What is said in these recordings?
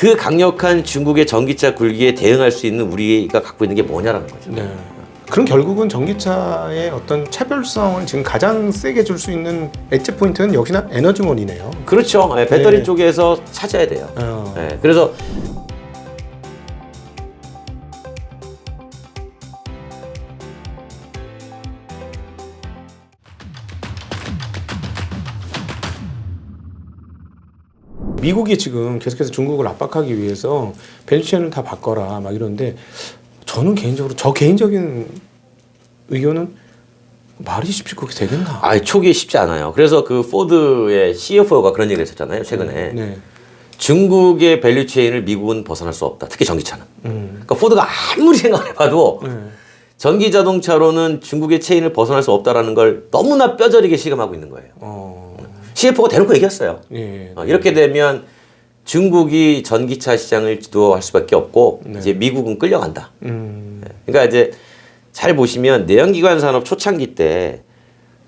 그 강력한 중국의 전기차 굴기에 대응할 수 있는 우리가 갖고 있는 게 뭐냐라는 거죠. 네. 그럼 결국은 전기차의 어떤 차별성을 지금 가장 세게 줄 수 있는 엣지 포인트는 역시나 에너지원이네요. 그렇죠. 예, 배터리 네. 쪽에서 찾아야 돼요. 예, 그래서 미국이 지금 계속해서 중국을 압박하기 위해서 밸류체인을 다 바꿔라 막 이러는데 저는 개인적으로 저 개인적인 의견은 말이 쉽지 그렇게 되겠나? 초기에 쉽지 않아요. 그래서 그 포드의 CFO가 그런 얘기를 했었잖아요. 최근에. 네. 중국의 밸류체인을 미국은 벗어날 수 없다. 특히 전기차는. 그러니까 포드가 아무리 생각해봐도 네. 전기 자동차로는 중국의 체인을 벗어날 수 없다라는 걸 너무나 뼈저리게 실감하고 있는 거예요. CFO가 대놓고 얘기했어요. 예. 이렇게 되면 중국이 전기차 시장을 주도할 수밖에 없고 네. 이제 미국은 끌려간다. 그러니까 이제 잘 보시면 내연기관 산업 초창기 때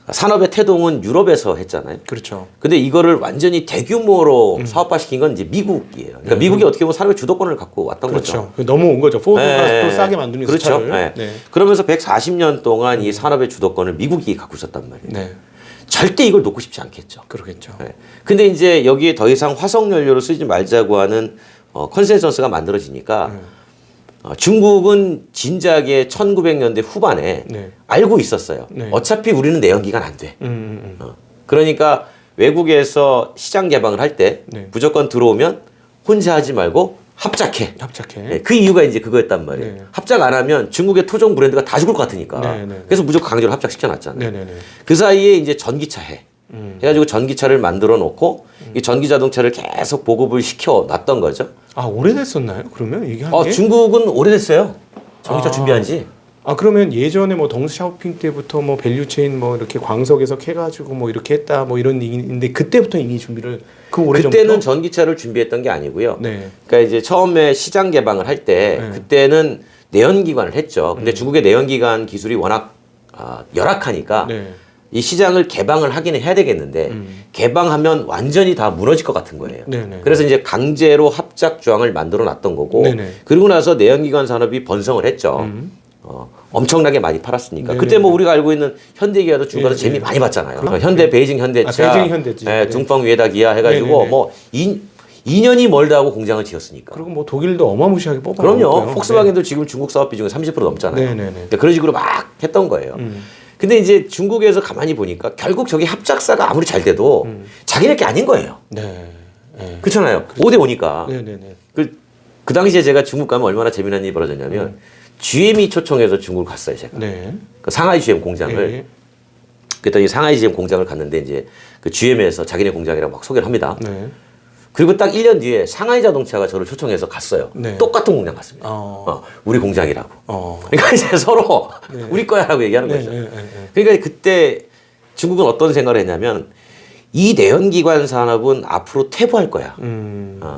산업의 태동은 유럽에서 했잖아요. 그렇죠. 근데 이거를 완전히 대규모로 사업화시킨 건 이제 미국이에요. 그러니까 미국이 어떻게 보면 산업의 주도권을 갖고 왔던 거죠. 그렇죠. 넘어온 거죠. 포드가 네. 또 싸게 만드는 그렇죠. 차를. 네. 네. 그러면서 140년 동안 이 산업의 주도권을 미국이 갖고 있었단 말이에요. 네. 절대 이걸 놓고 싶지 않겠죠. 그러겠죠. 네. 근데 이제 여기에 더 이상 화석 연료를 쓰지 말자고 하는 컨센서스가 만들어지니까 중국은 진작에 1900년대 후반에 네. 알고 있었어요. 네. 어차피 우리는 내연기관 안 돼. 그러니까 외국에서 시장 개방을 할 때 네. 무조건 들어오면 혼자 하지 말고 합작해. 합작해. 네, 그 이유가 이제 그거였단 말이에요. 네. 합작 안 하면 중국의 토종 브랜드가 다 죽을 것 같으니까. 네, 네, 그래서 무조건 강제로 합작시켜놨잖아요. 네네네. 그 사이에 이제 전기차 해. 해가지고 전기차를 만들어 놓고 이 전기 자동차를 계속 보급을 시켜 놨던 거죠. 아 오래됐었나요? 그러면 이게 한 게? 중국은 오래됐어요. 전기차 준비한 지. 아 그러면 예전에 뭐 덩스샤오핑 때부터 뭐 밸류체인 뭐 이렇게 광석에서 캐가지고 뭐 이렇게 했다 뭐 이런 얘기인데 그때부터 이미 준비를 그 오래 그때는 전부터? 전기차를 준비했던 게 아니고요. 네. 그러니까 이제 처음에 시장 개방을 할 때 네. 그때는 내연기관을 했죠. 근데 중국의 내연기관 기술이 워낙 열악하니까 네. 이 시장을 개방을 하기는 해야 되겠는데 개방하면 완전히 다 무너질 것 같은 거예요. 네네. 그래서 이제 강제로 합작 조항을 만들어 놨던 거고 네네. 그리고 나서 내연기관 산업이 번성을 했죠. 엄청나게 많이 팔았으니까. 네네. 그때 뭐 우리가 알고 있는 현대기아도 중국 가서 예, 재미 예. 많이 봤잖아요. 현대, 베이징 현대차, 베이징 현대지. 네. 둥펑 위에다 기아 해가지고 네네네. 뭐 2년이 멀다 하고 공장을 지었으니까. 그리고 뭐 독일도 어마무시하게 뽑아. 그럼요. 폭스바겐도 지금 중국 사업 비중이 30% 넘잖아요. 네네네. 그러니까 그런 식으로 막 했던 거예요. 근데 이제 중국에서 가만히 보니까 결국 저기 합작사가 아무리 잘 돼도 자기네 게 아닌 거예요. 네. 네. 그렇잖아요. 5대 5니까. 네네네. 그 당시에 제가 중국 가면 얼마나 재미난 일이 벌어졌냐면 GM이 초청해서 중국을 갔어요, 제가. 네. 그 상하이 GM 공장을. 네. 그랬더니 상하이 GM 공장을 갔는데 이제 그 GM에서 자기네 공장이라고 막 소개를 합니다. 네. 그리고 딱 1년 뒤에 상하이 자동차가 저를 초청해서 갔어요. 네. 똑같은 공장 갔습니다. 우리 공장이라고. 그러니까 이제 서로 우리 거야라고 얘기하는 네, 거죠. 네, 네, 그러니까 그때 중국은 어떤 생각을 했냐면 이 내연기관 산업은 앞으로 퇴보할 거야.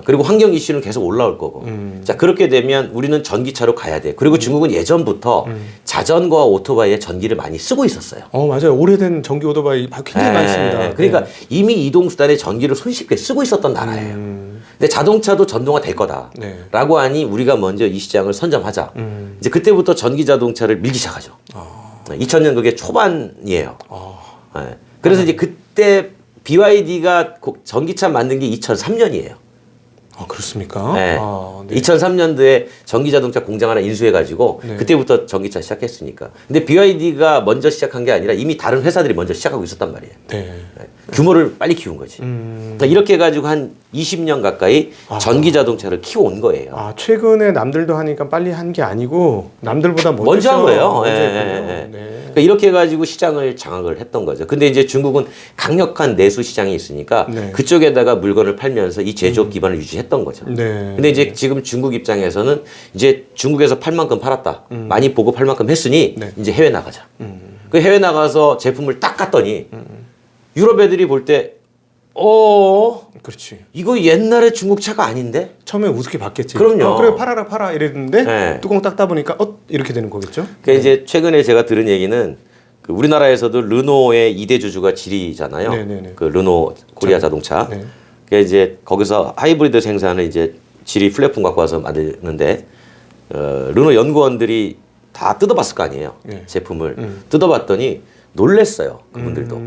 그리고 환경 이슈는 계속 올라올 거고. 자, 그렇게 되면 우리는 전기차로 가야 돼. 그리고 중국은 예전부터 자전거와 오토바이에 전기를 많이 쓰고 있었어요. 맞아요. 오래된 전기 오토바이 굉장히 많이 씁니다. 그러니까 네. 이미 이동수단에 전기를 손쉽게 쓰고 있었던 나라예요. 근데 자동차도 전동화 될 거다. 네. 라고 하니 우리가 먼저 이 시장을 선점하자. 이제 그때부터 전기 자동차를 밀기 시작하죠. 2000년 그게 초반이에요. 네. 그래서 이제 그때 BYD가 전기차 만든 게 2003년이에요. 그렇습니까? 네. 네. 2003년도에 전기자동차 공장 하나 인수해가지고 네. 그때부터 전기차 시작했으니까. 근데 BYD가 먼저 시작한 게 아니라 이미 다른 회사들이 먼저 시작하고 있었단 말이에요. 네. 규모를 빨리 키운 거지. 그러니까 이렇게 해가지고 한 20년 가까이 전기자동차를 키워온 거예요. 최근에 남들도 하니까 빨리 한 게 아니고 남들보다 먼저 한 거예요. 먼저 예, 했군요. 예, 예. 네. 그러니까 이렇게 해가지고 시장을 장악을 했던 거죠. 근데 이제 중국은 강력한 내수 시장이 있으니까 네. 그쪽에다가 물건을 팔면서 이 제조업 기반을 유지했던 거죠. 네. 근데 이제 지금 중국 입장에서는 이제 중국에서 팔 만큼 팔았다. 많이 보급할 만큼 했으니 네. 이제 해외 나가자. 그 해외 나가서 제품을 딱 갔더니 유럽 애들이 볼 때 그렇지. 이거 옛날에 중국 차가 아닌데? 처음에 우습게 봤겠지. 그럼요. 그래 팔아라 이랬는데 네. 뚜껑 딱 따보니까 이렇게 되는 거겠죠? 그러니까 이제 최근에 제가 들은 얘기는 그 우리나라에서도 르노의 2대 주주가 지리잖아요. 네네네. 그 르노 코리아 자동차. 네. 그러니까 이제 거기서 하이브리드 생산을 이제 질이 플랫폼 갖고 와서 만드는데 르노 연구원들이 다 뜯어봤을 거 아니에요. 네. 제품을 뜯어봤더니 놀랬어요. 그분들도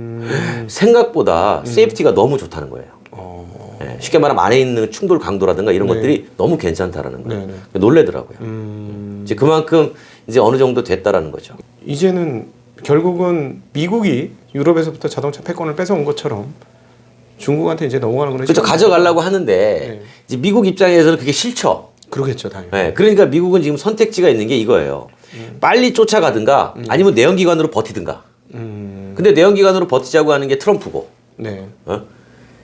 생각보다 세이프티가 너무 좋다는 거예요. 예, 쉽게 말하면 안에 있는 충돌 강도라든가 이런 네. 것들이 너무 괜찮다라는 거예요. 네, 네. 놀래더라고요. 이제 그만큼 이제 어느 정도 됐다라는 거죠. 이제는 결국은 미국이 유럽에서부터 자동차 패권을 뺏어온 것처럼 중국한테 이제 넘어가는 거는 그렇죠. 가져가려고 하는데 네. 이제 미국 입장에서는 그게 싫죠. 그러겠죠, 당연히. 예, 그러니까 미국은 지금 선택지가 있는 게 이거예요. 빨리 쫓아가든가 아니면 내연기관으로 버티든가. 근데 내연기관으로 버티자고 하는 게 트럼프고. 네. 어?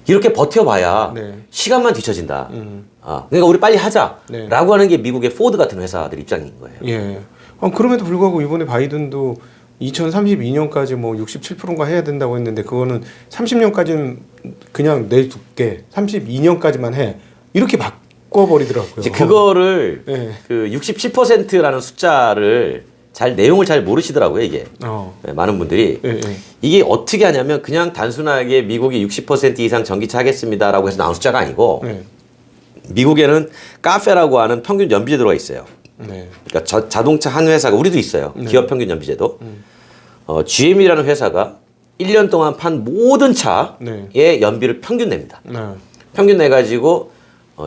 이렇게 버텨봐야 네. 시간만 뒤처진다. 그러니까 우리 빨리 하자라고 네. 하는 게 미국의 포드 같은 회사들 입장인 거예요. 예. 그럼에도 불구하고 이번에 바이든도 2032년까지 뭐 67%인가 해야 된다고 했는데 그거는 30년까지는 그냥 내둘게 32년까지만 해 이렇게 바꿔버리더라고요. 이제 그거를 네. 그 67%라는 숫자를 내용을 잘 모르시더라고요, 이게. 네, 많은 분들이. 예, 예. 이게 어떻게 하냐면 그냥 단순하게 미국이 60% 이상 전기차 하겠습니다라고 해서 나온 숫자가 아니고 네. 미국에는 카페라고 하는 평균 연비제도가 있어요. 네. 그러니까 자동차 한 회사가 우리도 있어요. 기업 평균 연비제도. GM이라는 회사가 1년 동안 판 모든 차의 네. 연비를 평균 냅니다. 네. 평균 내가지고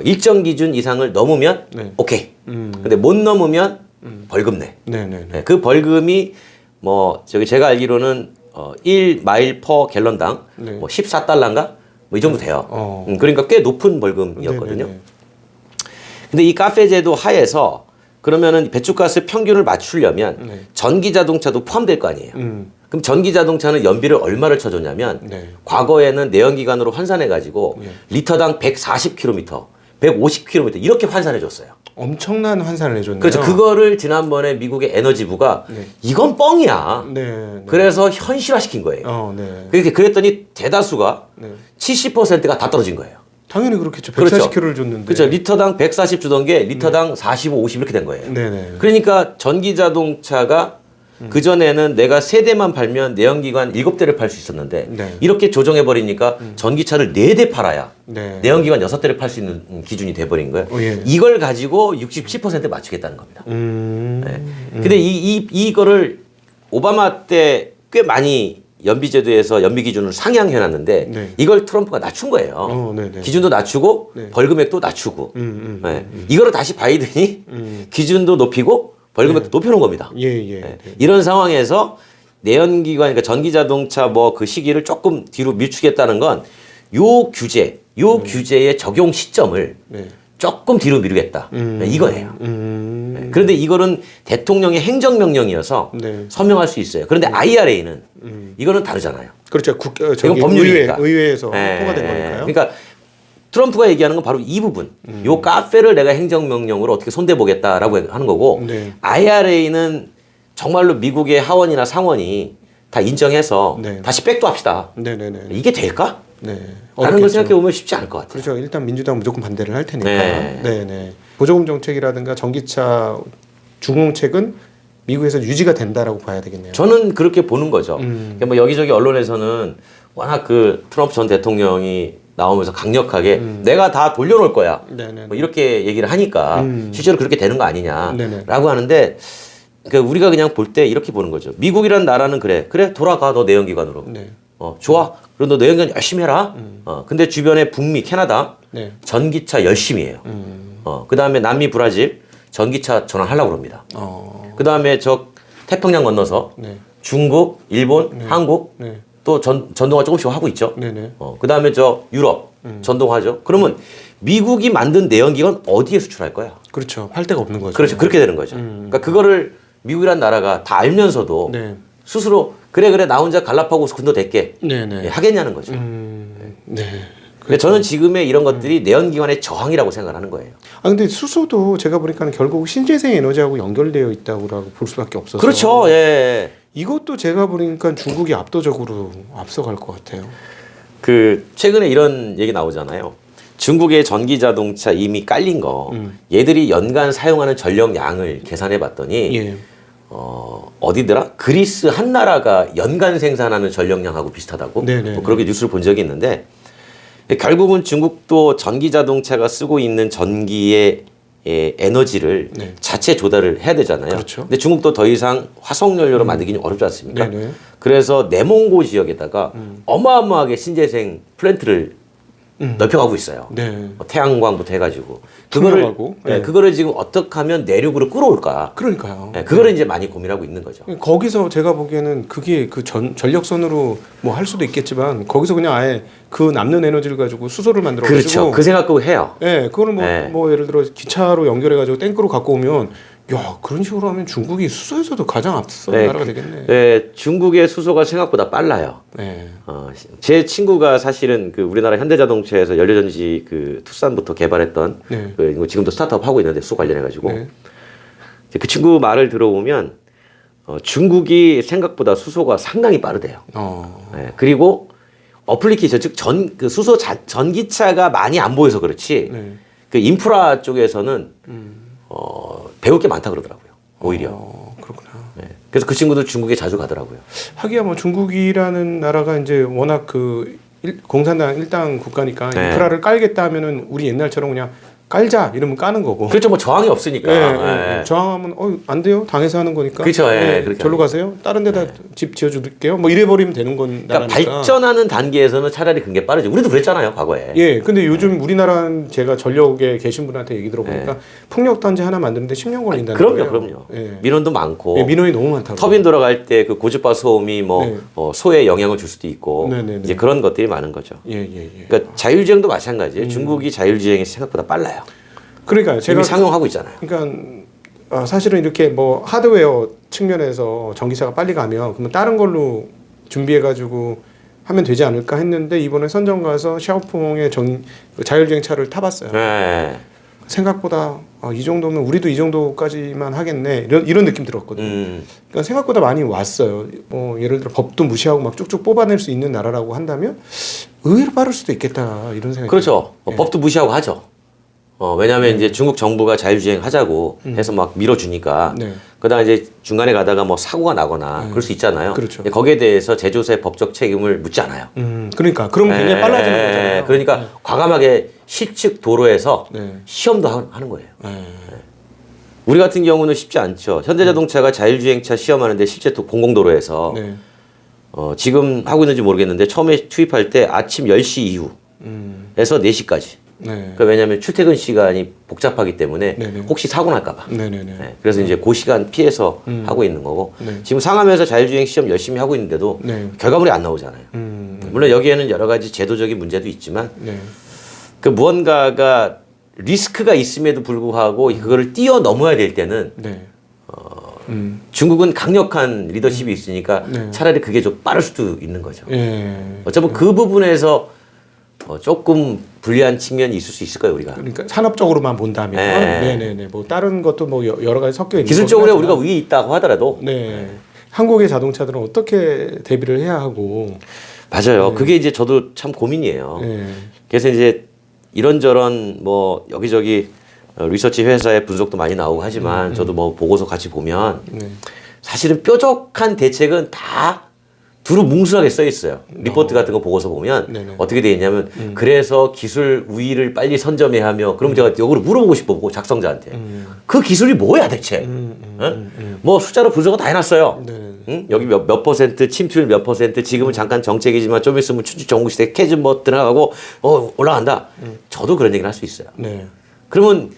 일정 기준 이상을 넘으면 네. 오케이. 근데 못 넘으면 벌금 내. 네, 네, 네. 네, 그 벌금이 뭐 제가 알기로는 1마일 퍼 갤런당 네. 뭐 14달러인가 뭐 이 정도 돼요. 그러니까 꽤 높은 벌금이었거든요. 네, 네, 네. 근데 이 카페제도 하에서 그러면은 배출가스 평균을 맞추려면 네. 전기 자동차도 포함될 거 아니에요. 그럼 전기 자동차는 연비를 얼마를 쳐줬냐면 네. 과거에는 내연기관으로 환산해 가지고 네. 리터당 140km, 150km 이렇게 환산해 줬어요. 엄청난 환산을 해줬네요. 그렇죠. 그거를 지난번에 미국의 에너지부가 네. 이건 뻥이야. 네, 네. 그래서 현실화시킨 거예요. 네. 그랬더니 대다수가 네. 70%가 다 떨어진 거예요. 당연히 그렇겠죠. 그렇죠. 140km를 줬는데. 그렇죠. 리터당 140 주던 게 리터당 45, 50 이렇게 된 거예요. 네, 네. 그러니까 전기 자동차가 그전에는 내가 3대만 팔면 내연기관 7대를 팔 수 있었는데 네. 이렇게 조정해 버리니까 전기차를 4대 팔아야 네. 내연기관 6대를 팔 수 있는 기준이 돼 버린 거예요. 예. 이걸 가지고 67%에 맞추겠다는 겁니다. 네. 근데 이거를 오바마 때 꽤 많이 연비제도에서 연비 기준을 상향해 놨는데 네. 이걸 트럼프가 낮춘 거예요. 네, 네. 기준도 낮추고 네. 벌금액도 낮추고 이거를 다시 바이든이 기준도 높이고 벌금액도 높여놓은 겁니다. 예, 예. 네. 이런 상황에서 내연기관, 그러니까 전기자동차 뭐 그 시기를 조금 뒤로 밀추겠다는 건 요 규제의 적용 시점을 네. 조금 뒤로 미루겠다. 이거예요. 네. 그런데 이거는 대통령의 행정명령이어서 네. 서명할 수 있어요. 그런데 IRA는 이거는 다르잖아요. 그렇죠. 이건 법률이니까. 의회에서 네. 통과된 거니까요. 그러니까 트럼프가 얘기하는 건 바로 이 부분. 요 카페를 내가 행정명령으로 어떻게 손대보겠다라고 하는 거고 네. IRA는 정말로 미국의 하원이나 상원이 다 인정해서 네. 다시 백도 합시다. 네, 네, 네. 이게 될까? 네. 라는 걸 어렵겠죠. 생각해 보면 쉽지 않을 것 같아요. 그렇죠. 일단 민주당은 무조건 반대를 할 테니까. 네. 네, 네. 보조금 정책이라든가 전기차 중공책은 미국에서 유지가 된다라고 봐야 되겠네요. 저는 그렇게 보는 거죠. 그러니까 뭐 여기저기 언론에서는 워낙 그 트럼프 전 대통령이 나오면서 강력하게 내가 다 돌려놓을 거야. 네, 네. 뭐 이렇게 얘기를 하니까 실제로 그렇게 되는 거 아니냐라고 네네. 하는데 그러니까 우리가 그냥 볼 때 이렇게 보는 거죠. 미국이라는 나라는 그래 돌아가 너 내연기관으로. 네. 좋아. 그럼 너 내연기관 열심히 해라. 근데 주변에 북미, 캐나다 네. 전기차 열심히 해요. 그 다음에 남미, 브라질 전기차 전환하려고 그럽니다. 그 다음에 저 태평양 건너서 네. 중국, 일본, 한국 네. 또 전동화 조금씩 하고 있죠. 네, 네. 그 다음에 저 유럽 전동화죠. 그러면 미국이 만든 내연기관 어디에 수출할 거야? 그렇죠. 할 데가 없는 거죠. 그렇죠. 그렇게 되는 거죠. 그러니까 그거를 미국이란 나라가 다 알면서도 네. 스스로 그래 나 혼자 갈라파고스 군도될게 네, 네. 하겠냐는 거죠. 네. 근데 저는 지금의 이런 것들이 내연기관의 저항이라고 생각하는 거예요. 근데 수소도 제가 보니까 결국 신재생 에너지하고 연결되어 있다고 볼 수밖에 없어서. 그렇죠. 예. 이것도 제가 보니까 중국이 압도적으로 앞서갈 것 같아요. 그 최근에 이런 얘기 나오잖아요. 중국의 전기 자동차 이미 깔린 거 얘들이 연간 사용하는 전력량을 계산해 봤더니 예. 어디더라? 그리스 한 나라가 연간 생산하는 전력량하고 비슷하다고 네네. 뭐 그렇게 뉴스를 본 적이 있는데 결국은 중국도 전기 자동차가 쓰고 있는 전기의 에너지를 네. 자체 조달을 해야 되잖아요. 그렇죠. 근데 중국도 더 이상 화석연료로 만들기는 어렵지 않습니까? 네네. 그래서 내몽고 지역에다가 어마어마하게 신재생 플랜트를 넓혀가고 있어요. 네. 태양광부터 해가지고 풍력하고, 네. 그거를 지금 어떻게 하면 내륙으로 끌어올까? 그러니까요. 그거를 이제 많이 고민하고 있는 거죠. 거기서 제가 보기에는 그게 그 전력선으로 뭐 할 수도 있겠지만 거기서 그냥 아예 그 남는 에너지를 가지고 수소를 만들어 가지고 그렇죠. 그 생각도 해요. 예, 그거는 뭐, 네. 뭐 예를 들어 기차로 연결해 가지고 탱크로 갖고 오면 야, 그런 식으로 하면 중국이 수소에서도 가장 앞서 나라가 되겠네. 네, 중국의 수소가 생각보다 빨라요. 네. 제 친구가 사실은 그 우리나라 현대자동차에서 연료전지 그 투싼부터 개발했던 네. 그 지금도 스타트업 하고 있는데 수소 관련해 가지고 네. 그 친구 말을 들어보면 중국이 생각보다 수소가 상당히 빠르대요. 네, 그리고 어플리케이션 즉 그 수소 전기차가 많이 안 보여서 그렇지 네. 그 인프라 쪽에서는 배울 게 많다 그러더라고요. 오히려. 그렇구나. 네. 그래서 그 친구들 중국에 자주 가더라고요. 하기야 뭐 중국이라는 나라가 이제 워낙 그 공산당 일당 국가니까 네. 인프라를 깔겠다 하면은 우리 옛날처럼 그냥 깔자 이러면 까는 거고. 그렇죠. 뭐 저항이 없으니까. 예. 저항하면 안 돼요. 당에서 하는 거니까. 그렇죠. 예, 그렇게 절로 가세요. 다른 데다 집 지어줄게요. 뭐 이래 버리면 되는 건 그러니까 나라니까. 발전하는 단계에서는 차라리 그게 빠르죠. 우리도 그랬잖아요, 과거에. 예. 근데 요즘 우리나라는 제가 전력에 계신 분한테 얘기 들어보니까 풍력 단지 하나 만드는데 10년 걸린다는 거예요. 그럼요. 예. 민원도 많고. 예, 민원이 너무 많다고. 터빈 돌아갈 때 그 고주파 소음이 뭐 네. 소에 영향을 줄 수도 있고 네네네. 이제 그런 것들이 많은 거죠. 예. 그러니까 자율주행도 마찬가지예요. 중국이 자율주행이 생각보다 빨라요. 그러니까 제가 이미 상용하고 있잖아요. 그러니까 사실은 이렇게 뭐 하드웨어 측면에서 전기차가 빨리 가면 그러면 다른 걸로 준비해 가지고 하면 되지 않을까 했는데 이번에 선정 가서 샤오퐁의 자율주행 차를 타봤어요. 네. 생각보다 이 정도면 우리도 이 정도까지만 하겠네 이런 느낌 들었거든요. 그러니까 생각보다 많이 왔어요. 뭐 예를 들어 법도 무시하고 막 쭉쭉 뽑아낼 수 있는 나라라고 한다면 의외로 빠를 수도 있겠다 이런 생각이 그렇죠. 들어요. 법도 무시하고 하죠. 왜냐하면 이제 중국 정부가 자율주행 하자고 해서 막 밀어주니까 네. 그다음 이제 중간에 가다가 뭐 사고가 나거나 그럴 수 있잖아요. 그렇죠. 거기에 대해서 제조사의 법적 책임을 묻지 않아요. 그러니까 그러면 굉장히 빨라지는 거잖아요. 그러니까 과감하게 실측 도로에서 네. 시험도 하는 거예요. 네. 우리 같은 경우는 쉽지 않죠. 현대자동차가 자율주행차 시험하는데 실제 또 공공도로에서 네. 지금 하고 있는지 모르겠는데 처음에 투입할 때 아침 10시 이후에서 4시까지. 네. 그러니까 왜냐하면 출퇴근 시간이 복잡하기 때문에 네네. 혹시 사고 날까 봐. 네네네. 네, 그래서 이제 그 시간 피해서 하고 있는 거고 네. 지금 상암에서 자율주행 시험 열심히 하고 있는데도 네. 결과물이 안 나오잖아요. 물론 여기에는 여러 가지 제도적인 문제도 있지만 네. 그 무언가가 리스크가 있음에도 불구하고 그거를 뛰어넘어야 될 때는 네. 중국은 강력한 리더십이 있으니까 네. 차라리 그게 좀 빠를 수도 있는 거죠. 예. 어차피 그 부분에서 조금 불리한 측면이 있을 수 있을 거예요, 우리가. 그러니까 산업적으로만 본다면, 네. 네네네. 뭐 다른 것도 뭐 여러 가지 섞여 있는. 기술적으로 거긴 우리가 하지만, 위에 있다고 하더라도 네. 한국의 자동차들은 어떻게 대비를 해야 하고. 맞아요. 그게 이제 저도 참 고민이에요. 네. 그래서 이제 이런저런 뭐 여기저기 리서치 회사의 분석도 많이 나오고 하지만 저도 뭐 보고서 같이 보면 네. 사실은 뾰족한 대책은 다 두루뭉술하게 써 있어요. 리포트 같은 거 보고서 보면 네네. 어떻게 돼 있냐면 그래서 기술 우위를 빨리 선점해야 하며 그럼 제가 이거를 물어보고 싶어 작성자한테 그 기술이 뭐야 대체? 뭐 숫자로 분석은 다 해놨어요. 네. 응? 여기 몇 퍼센트 침투율 몇 퍼센트 지금은 잠깐 정책이지만 좀 있으면 춘추 전국시대 캐즘 뭐 들어가고 올라간다. 저도 그런 얘기를 할 수 있어요. 네. 그러면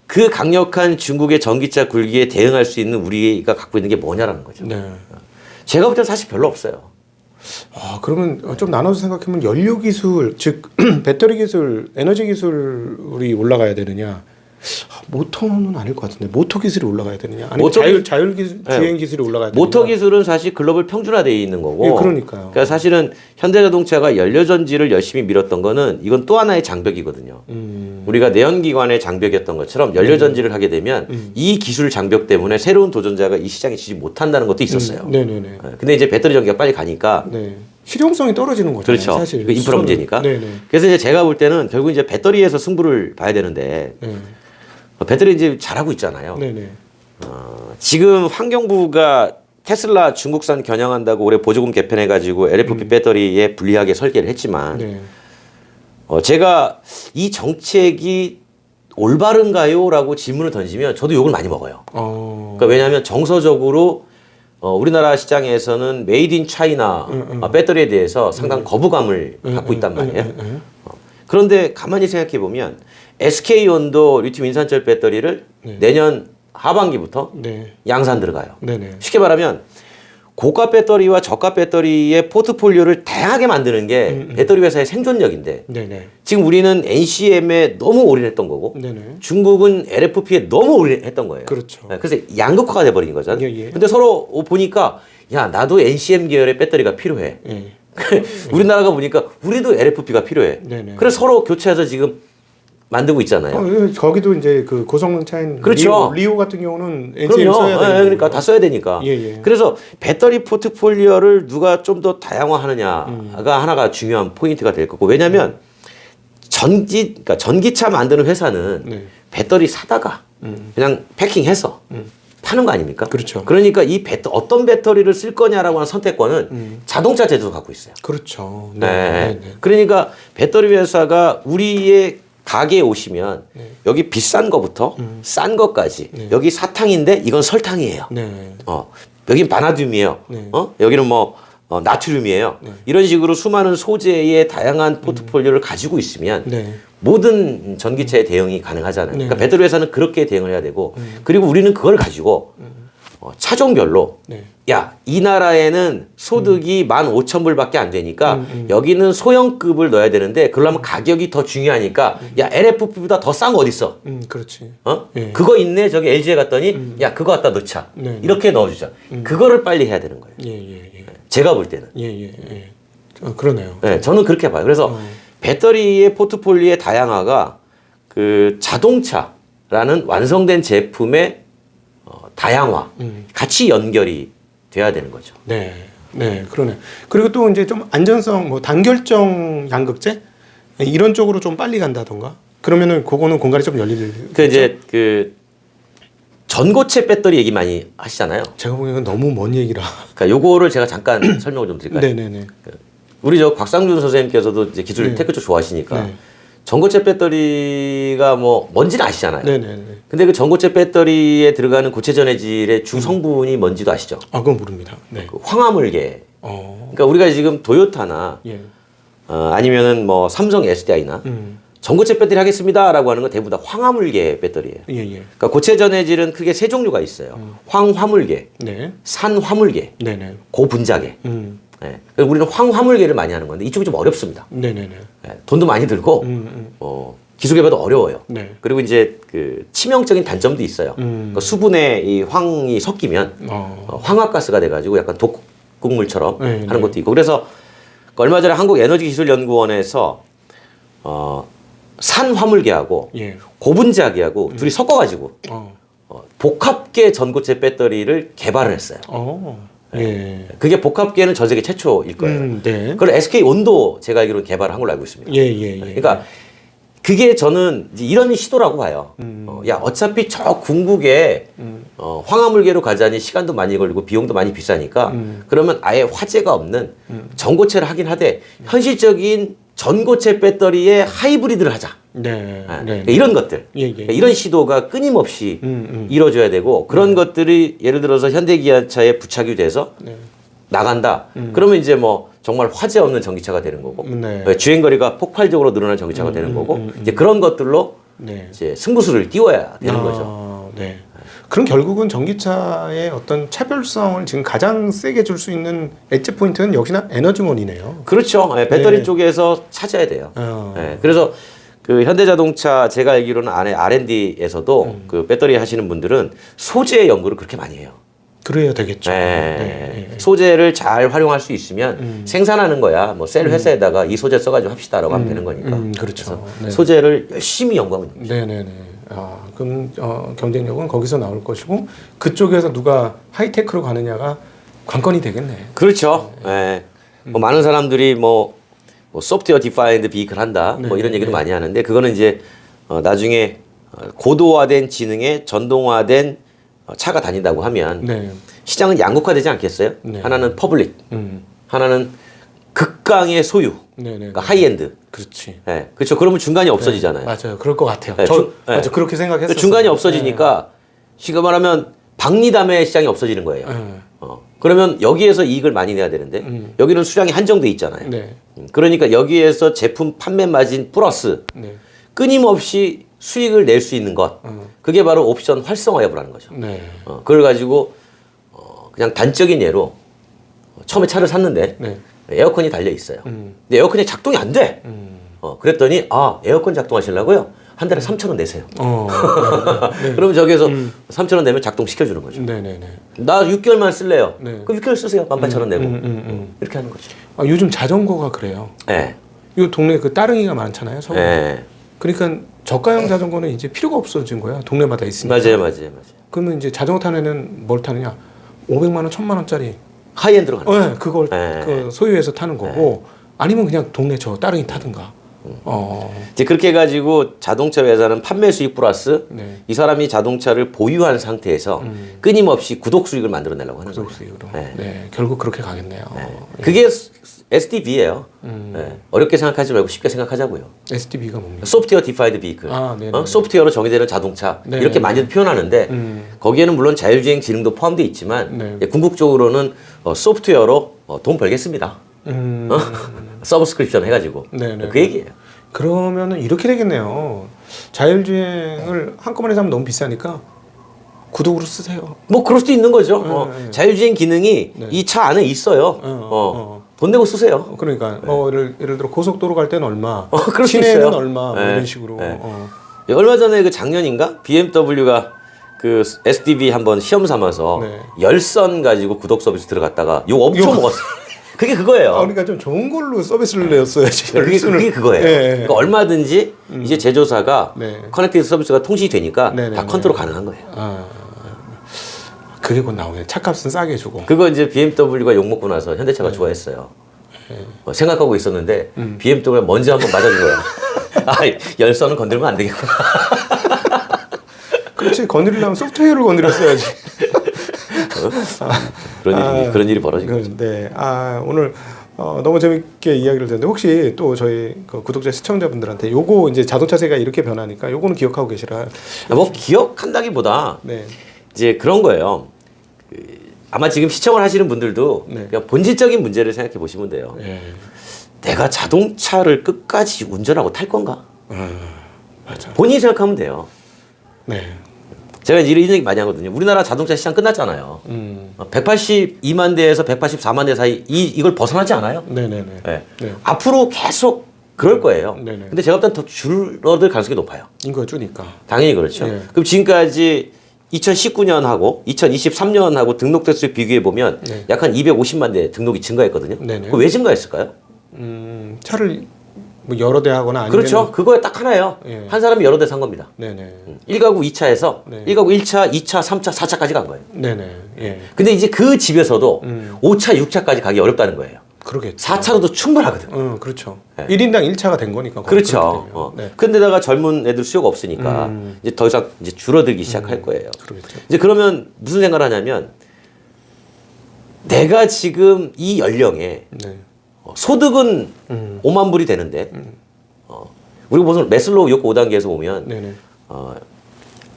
그 강력한 중국의 전기차 굴기에 대응할 수 있는 우리가 갖고 있는 게 뭐냐라는 거죠. 네. 제가 볼 때는 사실 별로 없어요. 그러면 좀 나눠서 생각하면 연료 기술, 즉 배터리 기술, 에너지 기술이 올라가야 되느냐? 모터는 아닐 것 같은데 모터 기술이 올라가야 되느냐? 아니면 자율 기술, 주행 기술이 올라가야 되느냐? 모터 기술은 사실 글로벌 평준화되어 있는 거고. 예, 그러니까요. 그러니까 사실은 현대자동차가 연료전지를 열심히 밀었던 거는 이건 또 하나의 장벽이거든요. 우리가 내연기관의 장벽이었던 것처럼 연료전지를 하게 되면 이 기술 장벽 때문에 새로운 도전자가 이 시장에 지지 못한다는 것도 있었어요. 네네네. 근데 이제 배터리 전기가 빨리 가니까 네. 실용성이 떨어지는 거잖아요. 그렇죠. 사실 그 인프라 문제니까. 네네. 그래서 이제 제가 볼 때는 결국 이제 배터리에서 승부를 봐야 되는데 네. 배터리 이제 잘하고 있잖아요. 네네. 지금 환경부가 테슬라 중국산 겨냥한다고 올해 보조금 개편해가지고 LFP 배터리에 불리하게 설계를 했지만 네. 제가 이 정책이 올바른가요?라고 질문을 던지면 저도 욕을 많이 먹어요. 그러니까 왜냐하면 정서적으로 우리나라 시장에서는 메이드 인 차이나 배터리에 대해서 상당 거부감을 갖고 있단 말이에요. 그런데 가만히 생각해 보면 SK온도 리튬 인산철 배터리를 내년 하반기부터 네. 양산 들어가요. 네네. 쉽게 말하면 고가 배터리와 저가 배터리의 포트폴리오를 다양하게 만드는 게 배터리 회사의 생존력인데 네네. 지금 우리는 NCM에 너무 올인했던 거고 네네. 중국은 LFP에 너무 올인했던 거예요. 그렇죠. 그래서 양극화가 돼버린 거잖아요. 예, 예. 근데 서로 보니까 야 나도 NCM 계열의 배터리가 필요해. 예. 우리나라가 보니까 우리도 LFP가 필요해. 네네. 그래서 서로 교체해서 지금 만들고 있잖아요. 거기도 이제 그 고성능 차인 그렇죠. 리오 같은 경우는 NCM 그럼요. 써야 되는 그러니까 다 써야 되니까. 예, 예. 그래서 배터리 포트폴리오를 누가 좀 더 다양화하느냐가 하나가 중요한 포인트가 될 거고. 왜냐하면 그러니까 전기차 만드는 회사는 네. 배터리 사다가 그냥 패킹해서 파는 거 아닙니까? 그렇죠. 그러니까 이 어떤 배터리를 쓸 거냐라고 하는 선택권은 자동차 제조도 갖고 있어요. 그렇죠. 네. 네. 네. 그러니까 배터리 회사가 우리의 가게에 오시면 여기 비싼 거부터 싼 것까지 여기 사탕인데 이건 설탕이에요. 네. 여긴 바나듐이에요. 네. 여기는 뭐 나트륨이에요. 이런 식으로 수많은 소재의 다양한 포트폴리오를 가지고 있으면 네. 모든 전기차에 대응이 가능하잖아요. 네. 그러니까 배터리 회사는 그렇게 대응을 해야 되고 그리고 우리는 그걸 가지고 차종별로 네. 야, 이 나라에는 소득이 15,000불밖에 안 되니까 여기는 소형급을 넣어야 되는데 그러려면 가격이 더 중요하니까 야, LFP보다 더 싼 거 어딨어? 그렇지. 예. 그거 있네. 저기 LG에 갔더니 야, 그거 갖다 넣자. 네. 이렇게 넣어주자. 그거를 빨리 해야 되는 거예요. 예, 예, 예. 제가 볼 때는. 예, 예, 예. 그러네요. 네, 저는 그렇게 봐요. 그래서 배터리의 포트폴리오의 다양화가 그 자동차라는 완성된 제품의 다양화 같이 연결이 돼야 되는 거죠. 네, 네, 그러네. 그리고 또 이제 좀 안전성, 뭐 단결정 양극재 이런 쪽으로 좀 빨리 간다던가. 그러면은 그거는 공간이 좀 열릴. 그 이제 그 전고체 배터리 얘기 많이 하시잖아요. 제가 보기에는 너무 먼 얘기라. 그러니까 요거를 제가 잠깐 설명을 좀 드릴까요? 네, 네, 네. 우리 저 곽상준 선생님께서도 이제 기술 네. 테크 쪽 좋아하시니까 네. 전고체 배터리가 뭐 뭔지는 아시잖아요. 네, 네, 네. 근데 그 전고체 배터리에 들어가는 고체 전해질의 주성분이 뭔지도 아시죠? 아, 그건 모릅니다. 네. 그 황화물계. 어. 그러니까 우리가 지금 도요타나 예. 아니면은 뭐 삼성 SDI나 전고체 배터리 하겠습니다라고 하는 건 대부분 다 황화물계 배터리예요. 예, 예. 그러니까 고체 전해질은 크게 세 종류가 있어요. 황화물계, 네. 산화물계, 네, 네. 고분자계. 예. 그래서 우리는 황화물계를 많이 하는 건데 이쪽이 좀 어렵습니다. 네, 네, 네. 예. 돈도 많이 들고 기술 개발도 어려워요. 네. 그리고 이제 그 치명적인 단점도 있어요. 그러니까 수분에 이 황이 섞이면 황화가스가 돼가지고 약간 독극물처럼 네, 하는 네. 것도 있고. 그래서 얼마 전에 한국에너지기술연구원에서 산화물계하고 예. 고분자계하고 둘이 섞어가지고 어. 복합계 전고체 배터리를 개발을 했어요. 예. 그게 복합계는 전 세계 최초일 거예요. 네. 그걸 SK온도 제가 알기로 개발한 걸로 알고 있습니다. 예, 예, 예. 그러니까 그게 저는 이제 이런 시도라고 봐요. 야, 어차피 저 궁극에 황화물계로 가자니 시간도 많이 걸리고 비용도 많이 비싸니까 그러면 아예 화재가 없는 전고체를 하긴 하되 현실적인 전고체 배터리에 하이브리드를 하자. 네. 아, 네. 그러니까 이런 것들. 예, 예. 그러니까 이런 시도가 끊임없이 이루어져야 되고 그런 것들이 예를 들어서 현대기아차에 부착이 돼서 네. 나간다. 그러면 이제 뭐 정말 화재 없는 전기차가 되는 거고 네. 주행 거리가 폭발적으로 늘어난 전기차가 되는 거고 이제 그런 것들로 네. 이제 승부수를 띄워야 되는 거죠. 네. 그럼 결국은 전기차의 어떤 차별성을 지금 가장 세게 줄 수 있는 엣지 포인트는 역시나 에너지원이네요. 그렇죠. 예, 배터리 네. 쪽에서 찾아야 돼요. 어. 예, 그래서 그 현대자동차 제가 알기로는 안에 R&D에서도 그 배터리 하시는 분들은 소재 연구를 그렇게 많이 해요. 그래야 되겠죠. 예, 네. 소재를 잘 활용할 수 있으면 생산하는 거야. 뭐 셀 회사에다가 이 소재 써가지고 합시다라고 하면 되는 거니까. 그렇죠. 그래서 네. 소재를 열심히 연구하고 있는 거죠. 네네네. 아, 그럼 경쟁력은 거기서 나올 것이고 그쪽에서 누가 하이테크로 가느냐가 관건이 되겠네. 그렇죠. 예. 뭐 많은 사람들이 뭐 소프트웨어 디파인드 비클 한다. 네, 뭐 이런 얘기도 네. 많이 하는데 그거는 이제 나중에 고도화된 지능에 전동화된 차가 다닌다고 하면 네. 시장은 양극화되지 않겠어요? 네. 하나는 퍼블릭, 음. 하나는 극강의 소유. 네네. 그러니까 하이엔드. 그렇지. 예, 그렇죠. 그러면 중간이 없어지잖아요. 맞아요. 그럴 것 같아요. 네, 맞아 그렇게 생각했어요. 그러니까 중간이 없어지니까 지금 말하면 박리담의 시장이 없어지는 거예요. 그러면 여기에서 이익을 많이 내야 되는데 여기는 수량이 한정돼 있잖아요. 네. 그러니까 여기에서 제품 판매 마진 플러스 네. 끊임없이 수익을 낼 수 있는 것. 그게 바로 옵션 활성화 여부라는 거죠. 네. 그걸 가지고 그냥 단적인 예로 처음에 차를 샀는데 네. 에어컨이 달려 있어요. 근데 에어컨이 작동이 안 돼. 그랬더니 에어컨 작동하시려고요? 한 달에 3,000원 내세요. 네. 그러면 저기에서 3,000원 내면 작동시켜주는 거죠. 네네네. 나 6개월만 쓸래요. 네. 그럼 6개월 쓰세요. 18,000원 내고. 이렇게 하는 거죠. 요즘 자전거가 그래요. 네. 이 동네 그 따릉이가 많잖아요. 서울. 네. 그러니까 저가형 자전거는 이제 필요가 없어진 거야. 동네마다 있으니까. 맞아요. 그러면 이제 자전거 타는 애는 뭘 타느냐? 500만 원, 1000만 원짜리. 하이엔드로 가는 거죠. 네, 그걸 그 소유해서 타는 거고 아니면 그냥 동네 저 따릉이 타든가. 이제 그렇게 해가지고 자동차 회사는 판매 수익 플러스 네. 이 사람이 자동차를 보유한 상태에서 끊임없이 구독 수익을 만들어내려고 하는 거예요. 구독 수익으로. 네. 네, 결국 그렇게 가겠네요. 그게 SDV예요. 네. 어렵게 생각하지 말고 쉽게 생각하자고요. SDV가 뭡니까? 소프트웨어 디파이드 비클. 네네. 소프트웨어로 정의되는 자동차 네. 이렇게 많이들 표현하는데 거기에는 물론 자율주행 기능도 포함되어 있지만 네. 궁극적으로는 소프트웨어로 돈 벌겠습니다. 서브스크립션 해가지고 네네. 그 얘기예요. 그러면은 이렇게 되겠네요. 자율주행을 한꺼번에 사면 너무 비싸니까 구독으로 쓰세요. 뭐 그럴 수도 있는 거죠. 네. 자율주행 기능이 네. 이 차 안에 있어요. 돈 내고 쓰세요. 그러니까 예를 들어 고속도로 갈 때는 얼마, 그럴 수 시내는 있어요. 얼마 뭐 네. 이런 식으로. 네. 얼마 전에 그 작년인가 BMW가 그 SDV 한번 시험 삼아서 네. 열선 가지고 구독 서비스 들어갔다가 욕 엄청 먹었어. 그게 그거예요. 그러니까 좀 좋은 걸로 서비스를 내었어야지. 그게 그거예요. 네. 그러니까 얼마든지 이제 제조사가 네. 커넥티드 서비스가 통신이 되니까 네, 네, 다 네. 컨트롤 가능한 거예요. 그게 곧 나오네. 차값은 싸게 주고. 그거 이제 BMW가 욕 먹고 나서 현대차가 좋아했어요. 생각하고 있었는데 BMW가 먼저 한번 맞아준 거야. 열선은 건들면 안 되겠구나. 그렇지. 건드리려면 소프트웨어를 건드렸어야지. 그런 일이 벌어진 거죠. 네. 오늘 너무 재밌게 이야기를 듣는데 혹시 또 저희 그 구독자 시청자분들한테 요거 이제 자동차세가 이렇게 변하니까 요거는 기억하고 계시라. 뭐 기억한다기보다 네. 이제 그런 거예요. 아마 지금 시청을 하시는 분들도 네. 그냥 본질적인 문제를 생각해 보시면 돼요. 예. 내가 자동차를 끝까지 운전하고 탈 건가? 맞아. 본인이 생각하면 돼요. 네. 제가 이런 얘기 많이 하거든요. 우리나라 자동차 시장 끝났잖아요. 182만 대에서 184만 대 사이 이걸 벗어나지 않아요? 네네네. 네. 네. 앞으로 계속 그럴 거예요. 네네. 근데 제가 볼 땐 더 줄어들 가능성이 높아요. 인구가 주니까. 당연히 그렇죠. 네. 그럼 지금까지 2019년하고 2023년하고 등록 대수 비교해 보면 네. 약 한 250만 대 등록이 증가했거든요. 네네. 그거 왜 증가했을까요? 차를 뭐 여러 대 하거나 아니면 그렇죠. 그거에 딱 하나예요. 예. 한 사람이 여러 대 산 겁니다. 네네. 1가구 2차에서 네. 1가구 1차, 2차, 3차, 4차까지 간 거예요. 네네. 예. 근데 이제 그 집에서도 5차, 6차까지 가기 어렵다는 거예요. 그러겠죠. 4차로도 충분하거든. 그렇죠. 네. 1인당 1차가 된 거니까. 그렇죠. 그렇게 되면. 네. 근데다가 젊은 애들 수요가 없으니까 이제 더 이상 이제 줄어들기 시작할 거예요. 그러겠죠. 이제 그러면 무슨 생각을 하냐면 내가 지금 이 연령에 네. 소득은 5만 불이 되는데 우리가 무슨 매슬로우 욕구 5단계에서 보면 네네.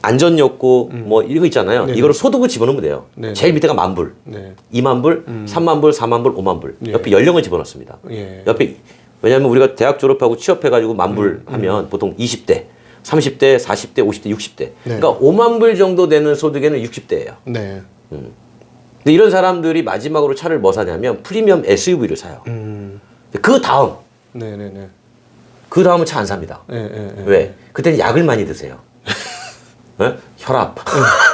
안전 욕구 뭐 이런 거 있잖아요. 네네. 이거를 소득을 집어넣으면 돼요. 네네. 제일 밑에가 만 불, 네. 2만 불, 3만 불, 4만 불, 5만 불. 예. 옆에 연령을 집어넣습니다. 예. 옆에 왜냐하면 우리가 대학 졸업하고 취업해가지고 만 불 하면 보통 20대, 30대, 40대, 50대, 60대. 그러니까 5만 불 정도 되는 소득에는 60대예요. 네. 근데 이런 사람들이 마지막으로 차를 뭐 사냐면 프리미엄 SUV를 사요. 그 다음, 네네네. 그 다음은 차 안 삽니다. 예, 예, 예. 왜? 그때는 약을 많이 드세요. 네? 혈압.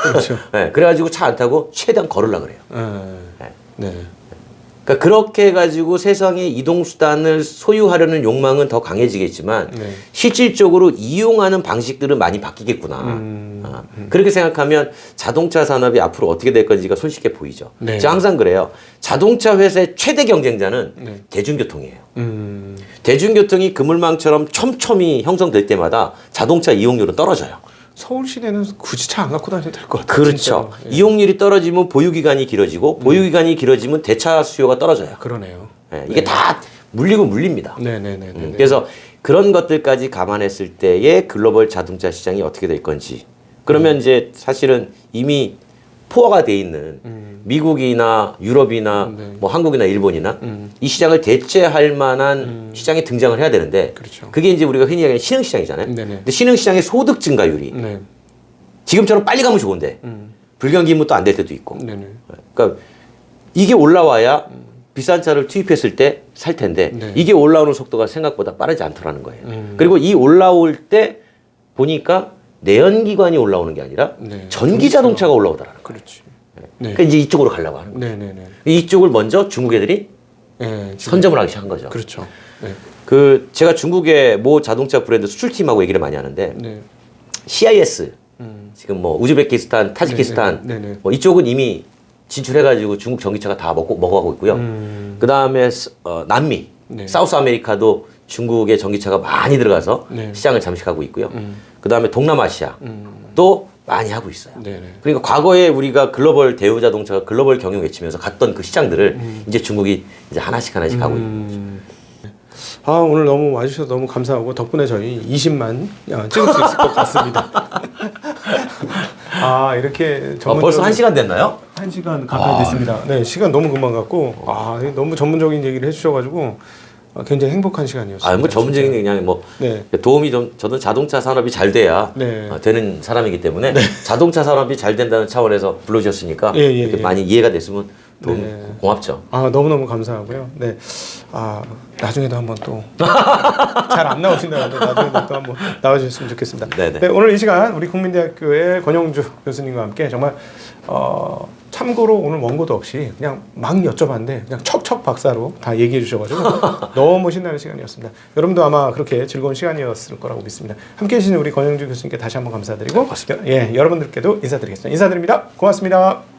그렇죠. 네, 그래가지고 차 안 타고 최대한 걸으려고 그래요. 예. 네. 그러니까 그렇게 해가지고 세상의 이동수단을 소유하려는 욕망은 더 강해지겠지만 네. 실질적으로 이용하는 방식들은 많이 바뀌겠구나. 그렇게 생각하면 자동차 산업이 앞으로 어떻게 될 건지가 손쉽게 보이죠. 네. 제가 항상 그래요. 자동차 회사의 최대 경쟁자는 네. 대중교통이에요. 대중교통이 그물망처럼 촘촘히 형성될 때마다 자동차 이용률은 떨어져요. 서울 시내는 굳이 차 안 갖고 다녀도 될 것 같아요. 그렇죠. 진짜로. 예. 이용률이 떨어지면 보유기간이 길어지고 보유기간이 길어지면 대차 수요가 떨어져요. 그러네요. 예, 이게 다 물리고 물립니다. 네네네. 그래서 그런 것들까지 감안했을 때의 글로벌 자동차 시장이 어떻게 될 건지. 그러면 이제 사실은 이미 포화가 돼 있는 미국이나 유럽이나 네. 뭐 한국이나 일본이나 이 시장을 대체할 만한 시장이 등장을 해야 되는데 그렇죠. 그게 이제 우리가 흔히 얘기하는 신흥시장이잖아요. 네네. 근데 신흥시장의 소득 증가율이 네. 지금처럼 빨리 가면 좋은데 불경기문도 안 될 때도 있고. 네네. 그러니까 이게 올라와야 비싼 차를 투입했을 때 살 텐데 네. 이게 올라오는 속도가 생각보다 빠르지 않더라는 거예요. 그리고 이 올라올 때 보니까 내연기관이 올라오는 게 아니라 네. 전기 자동차가 올라오더라는 거예요. 그렇지. 네. 그러니까 이제 이쪽으로 가려고 하는 거예요. 네네네. 이쪽을 먼저 중국 애들이 네. 선점을 하기 시작한 거죠. 그렇죠. 네. 그 제가 중국의 모 자동차 브랜드 수출팀하고 얘기를 많이 하는데 네. CIS 지금 뭐 우즈베키스탄, 타지키스탄 네네. 뭐 이쪽은 이미 진출해가지고 중국 전기차가 다 먹어가고 있고요. 그 다음에 남미, 네. 사우스 아메리카도 중국의 전기차가 많이 들어가서 네. 시장을 잠식하고 있고요. 그 다음에 동남아시아도 많이 하고 있어요. 네네. 그러니까 과거에 우리가 글로벌 대우 자동차가 글로벌 경영 외치면서 갔던 그 시장들을 이제 중국이 이제 하나씩 하고 있는 거죠. 아, 오늘 너무 와주셔서 너무 감사하고 덕분에 저희 20만 찍을 수 있을 것 같습니다. 아, 이렇게 벌써 1시간 됐나요? 1시간 가까이 됐습니다. 네, 시간 너무 금방 갔고 너무 전문적인 얘기를 해주셔가지고 굉장히 행복한 시간이었습니다. 뭐 전문적인 그냥 뭐 네. 도움이 좀 저는 자동차 산업이 잘 돼야 네. 되는 사람이기 때문에 자동차 산업이 잘 된다는 차원에서 불러주셨으니까 예, 예, 이렇게 예. 많이 이해가 됐으면 도움 네. 고맙죠. 너무너무 감사하고요. 네. 나중에도 한번 또 잘 안 나오신다는데 나중에도 또 한번 나와주셨으면 좋겠습니다. 네네. 네, 오늘 이 시간 우리 국민대학교의 권영주 교수님과 함께 정말 참고로 오늘 원고도 없이 그냥 막 여쭤봤는데 그냥 척척 박사로 다 얘기해 주셔가지고 너무 신나는 시간이었습니다. 여러분도 아마 그렇게 즐거운 시간이었을 거라고 믿습니다. 함께해 주신 우리 권영주 교수님께 다시 한번 감사드리고 여러분들께도 인사드리겠습니다. 인사드립니다. 고맙습니다.